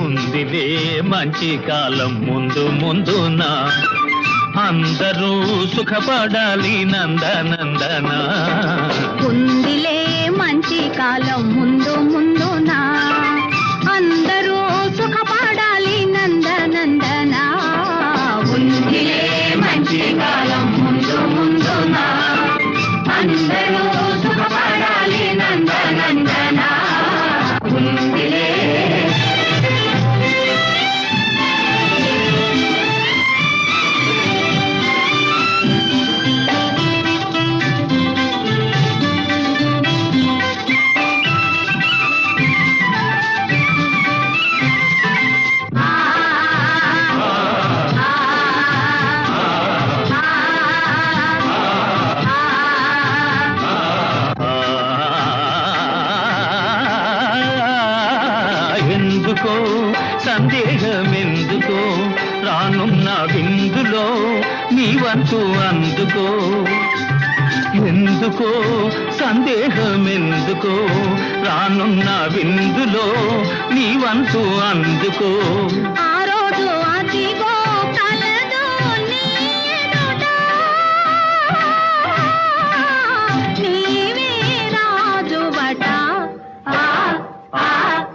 ఉందిలే మంచి కాలం ముందు ముందునా, అందరూ సుఖపడాలి నందనందన. ఉందిలే మంచి కాలం ముందు ముందునా, అందరూ సుఖపడాలి నందనందన. ఉందిలే మంచి కాలం ముందు ముందునా, అందరూ సుఖపడాలి నందనందన. ఉందిలే ఎందుకో సందేహమెందుకో, రానున్న విందులో నీ వంతు అందుకో. ఎందుకో సందేహమెందుకో, రానున్న విందులో నీ వంతు అందుకో. ఆ రోజు అదిగో కలదు నీ ఎదుట, నీవే రాజువట.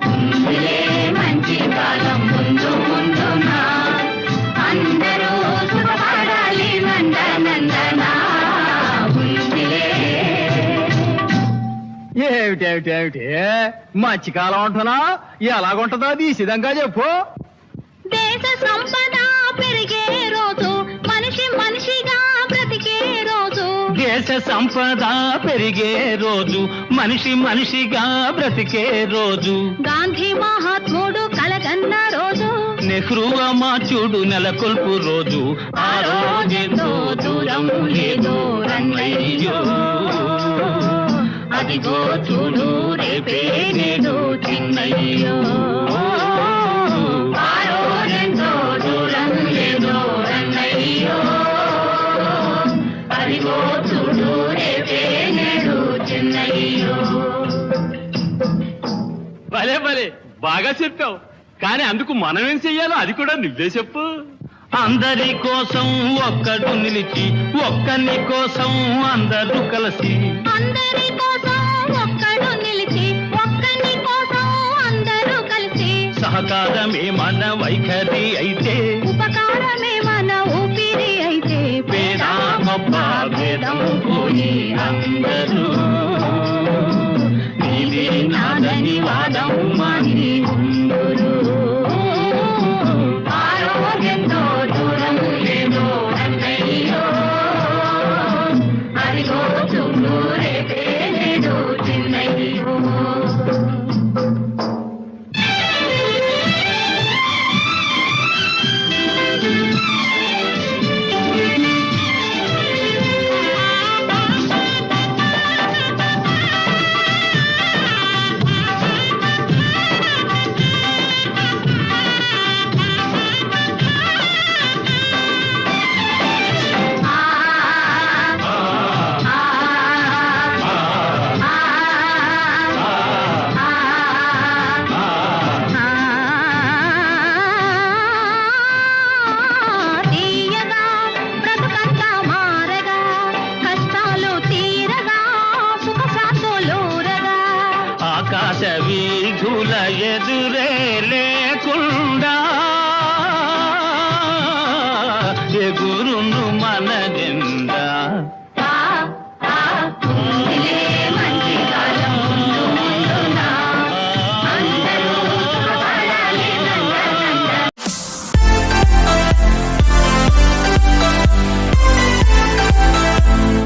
ఉందిలే మంచి కాలం ముందు ముందునా, అందరూ సుఖపడాలి నందనందన. ఉందిలే. ఏమిటేమిటేమిటి మధ్యకాలం ఉంటున్నా, ఎలాగుంటుందో అది సిద్ధంగా చెప్పు. దేశ సంపద పెరిగే రోజు, మనిషి మనిషిగా బ్రతికే రోజు. దేశ సంపద పెరిగే రోజు, మనిషి మనిషిగా బ్రతికే రోజు. గాంధీ మహాత్ముడు కలగన్న రోజు, నెహ్రూ అమాత్యుడు నెలకొల్పు రోజు. ఆ రోజెంతో దూరం లేదో రన్నయ్యో, అదిగో చూడు రేపే నేడు చిన్నయ్యో. ఆ రోజెంతో దూరం లేదో రన్నయ్యో, అదిగో చూడు రేపే నేడు చిన్నయ్యో. భలే భలే బాగా చెప్పావు, కానీ అందుకు మనం ఏం చెయ్యాలో అది కూడా నువ్వే చెప్పు. అందరి కోసం ఒక్కడు నిలిచి, ఒక్కని కోసం అందరూ కలిసి. అందరి కోసం ఒక్కడు నిలిచి, ఒక్కని కోసం అందరూ కలిసి. సహకారమే మన వైఖరి అయితే, ఉపకారమే మన ఊపిరి అయితే. పేద గొప్ప భేదం పోయి అందరూ నీదే నాదని వాదం మాని ఉందురు. ఆరోగ్యంతో దూరం లేదో అన్నయ్యో, అదిగో చూడు రేపే నేడు చిన్నయ్యో. ఆకాశ వీధుల ఎదురే లేకుండా